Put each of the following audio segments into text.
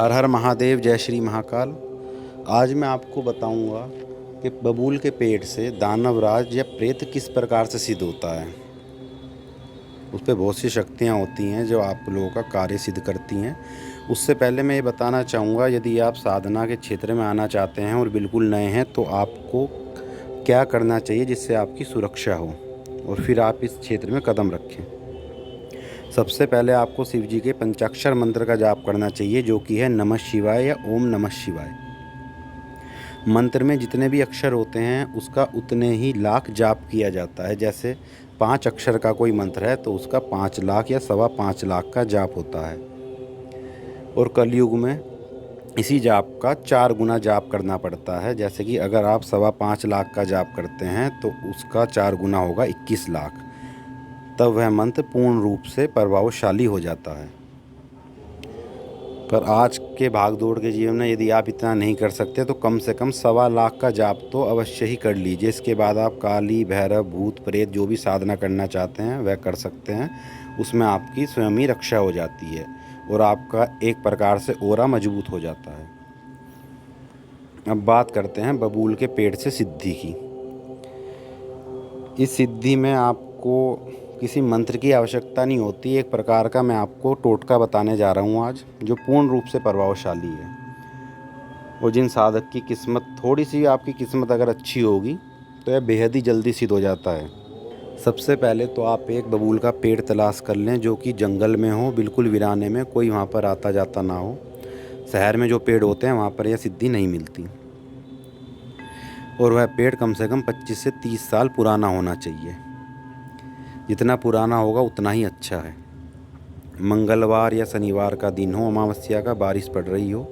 हर हर महादेव, जय श्री महाकाल। आज मैं आपको बताऊंगा कि बबूल के पेड़ से दानवराज या प्रेत किस प्रकार से सिद्ध होता है। उस पर बहुत सी शक्तियाँ होती हैं जो आप लोगों का कार्य सिद्ध करती हैं। उससे पहले मैं ये बताना चाहूँगा, यदि आप साधना के क्षेत्र में आना चाहते हैं और बिल्कुल नए हैं तो आपको क्या करना चाहिए जिससे आपकी सुरक्षा हो और फिर आप इस क्षेत्र में कदम रखें। सबसे पहले आपको शिव जी के पंचाक्षर मंत्र का जाप करना चाहिए, जो कि है नमः शिवाय या ओम नमः शिवाय। मंत्र में जितने भी अक्षर होते हैं उसका उतने ही लाख जाप किया जाता है। जैसे 5 अक्षर का कोई मंत्र है तो उसका 5 लाख या 5.25 लाख का जाप होता है। और कलयुग में इसी जाप का 4 गुना जाप करना पड़ता है। जैसे कि अगर आप 5.25 लाख का जाप करते हैं तो उसका 4 गुना होगा 21 लाख। तब वह मंत्र पूर्ण रूप से प्रभावशाली हो जाता है। पर आज के भागदौड़ के जीवन में यदि आप इतना नहीं कर सकते तो कम से कम 1.25 लाख का जाप तो अवश्य ही कर लीजिए। इसके बाद आप काली, भैरव, भूत, प्रेत जो भी साधना करना चाहते हैं वह कर सकते हैं। उसमें आपकी स्वयं ही रक्षा हो जाती है और आपका एक प्रकार से ऑरा मजबूत हो जाता है। अब बात करते हैं बबूल के पेड़ से सिद्धि की। इस सिद्धि में आपको किसी मंत्र की आवश्यकता नहीं होती। एक प्रकार का मैं आपको टोटका बताने जा रहा हूँ आज, जो पूर्ण रूप से प्रभावशाली है। और जिन साधक की किस्मत थोड़ी सी, आपकी किस्मत अगर अच्छी होगी तो यह बेहद ही जल्दी सिद्ध हो जाता है। सबसे पहले तो आप एक बबूल का पेड़ तलाश कर लें जो कि जंगल में हो, बिल्कुल वीराने में, कोई वहाँ पर आता जाता ना हो। शहर में जो पेड़ होते हैं वहाँ पर यह सिद्धि नहीं मिलती। और वह पेड़ कम से कम 25 से 30 साल पुराना होना चाहिए। जितना पुराना होगा उतना ही अच्छा है। मंगलवार या शनिवार का दिन हो, अमावस्या का, बारिश पड़ रही हो,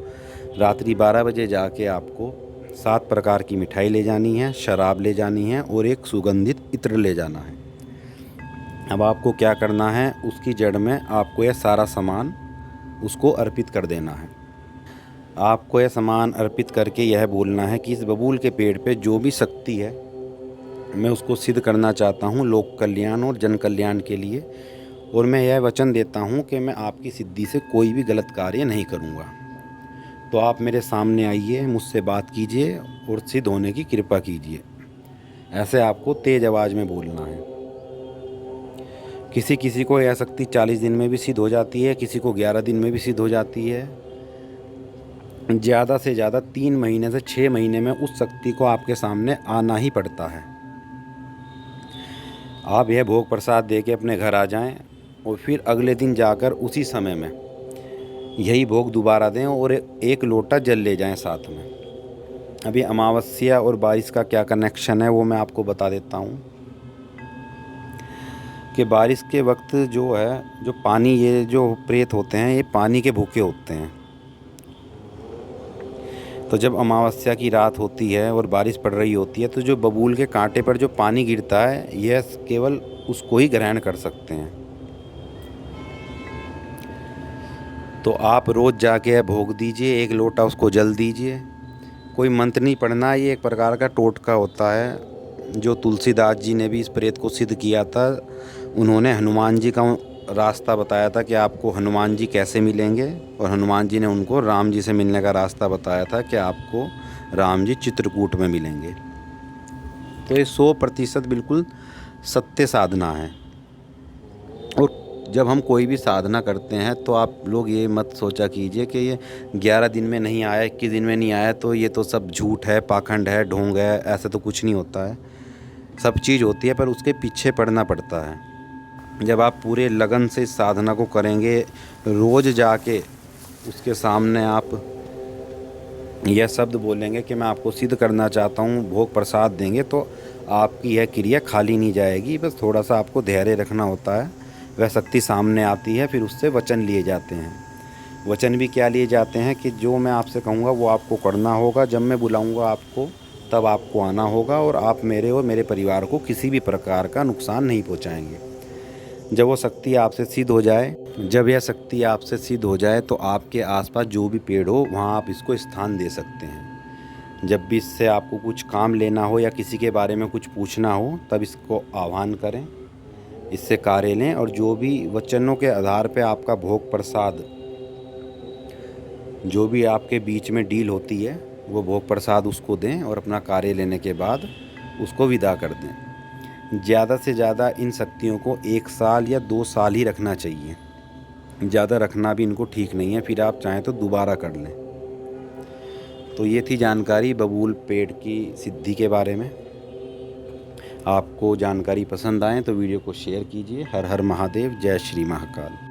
रात्रि 12 बजे जाके आपको 7 प्रकार की मिठाई ले जानी है, शराब ले जानी है और एक सुगंधित इत्र ले जाना है। अब आपको क्या करना है, उसकी जड़ में आपको यह सारा सामान उसको अर्पित कर देना है। आपको यह सामान अर्पित करके यह बोलना है कि इस बबूल के पेड़ पे जो भी शक्ति है मैं उसको सिद्ध करना चाहता हूँ लोक कल्याण और जन कल्याण के लिए। और मैं यह वचन देता हूँ कि मैं आपकी सिद्धि से कोई भी गलत कार्य नहीं करूँगा। तो आप मेरे सामने आइए, मुझसे बात कीजिए और सिद्ध होने की कृपा कीजिए। ऐसे आपको तेज़ आवाज़ में बोलना है। किसी किसी को यह शक्ति 40 दिन में भी सिद्ध हो जाती है, किसी को 11 दिन में भी सिद्ध हो जाती है। ज़्यादा से ज़्यादा 3 महीने से 6 महीने में उस शक्ति को आपके सामने आना ही पड़ता है। आप यह भोग प्रसाद दे के अपने घर आ जाएं और फिर अगले दिन जाकर उसी समय में यही भोग दोबारा दें और 1 लोटा जल ले जाएं साथ में। अभी अमावस्या और बारिश का क्या कनेक्शन है वो मैं आपको बता देता हूँ कि बारिश के वक्त जो है, जो पानी, ये जो प्रेत होते हैं ये पानी के भूखे होते हैं। तो जब अमावस्या की रात होती है और बारिश पड़ रही होती है तो जो बबूल के कांटे पर जो पानी गिरता है यह केवल उसको ही ग्रहण कर सकते हैं। तो आप रोज़ जाके भोग दीजिए, 1 लोटा उसको जल दीजिए। कोई मंत्र नहीं पढ़ना, ये एक प्रकार का टोटका होता है जो तुलसीदास जी ने भी इस प्रेत को सिद्ध किया था। उन्होंने हनुमान जी का रास्ता बताया था कि आपको हनुमान जी कैसे मिलेंगे, और हनुमान जी ने उनको राम जी से मिलने का रास्ता बताया था कि आपको राम जी चित्रकूट में मिलेंगे। तो ये 100% बिल्कुल सत्य साधना है। और जब हम कोई भी साधना करते हैं तो आप लोग ये मत सोचा कीजिए कि ये 11 दिन में नहीं आया, 21 दिन में नहीं आया तो ये तो सब झूठ है, पाखंड है, ढोंग है। ऐसा तो कुछ नहीं होता है। सब चीज़ होती है पर उसके पीछे पड़ना पड़ता है। जब आप पूरे लगन से इस साधना को करेंगे, रोज़ जाके उसके सामने आप यह शब्द बोलेंगे कि मैं आपको सिद्ध करना चाहता हूँ, भोग प्रसाद देंगे, तो आपकी यह क्रिया खाली नहीं जाएगी। बस थोड़ा सा आपको धैर्य रखना होता है। वह शक्ति सामने आती है, फिर उससे वचन लिए जाते हैं। वचन भी क्या लिए जाते हैं कि जो मैं आपसे कहूँगा वो आपको करना होगा। जब मैं बुलाऊँगा आपको तब आपको आना होगा और आप मेरे और मेरे परिवार को किसी भी प्रकार का नुकसान नहीं पहुँचाएंगे। जब वो शक्ति आपसे सिद्ध हो जाए, जब यह शक्ति आपसे सिद्ध हो जाए तो आपके आसपास जो भी पेड़ हो वहाँ आप इसको स्थान दे सकते हैं। जब भी इससे आपको कुछ काम लेना हो या किसी के बारे में कुछ पूछना हो तब इसको आह्वान करें, इससे कार्य लें। और जो भी वचनों के आधार पर आपका भोग प्रसाद जो भी आपके बीच में डील होती है वो भोग प्रसाद उसको दें और अपना कार्य लेने के बाद उसको विदा कर दें। ज़्यादा से ज़्यादा इन शक्तियों को 1 साल या 2 साल ही रखना चाहिए, ज़्यादा रखना भी इनको ठीक नहीं है, फिर आप चाहें तो दोबारा कर लें। तो ये थी जानकारी बबूल पेड़ की सिद्धि के बारे में। आपको जानकारी पसंद आए तो वीडियो को शेयर कीजिए। हर हर महादेव, जय श्री महाकाल।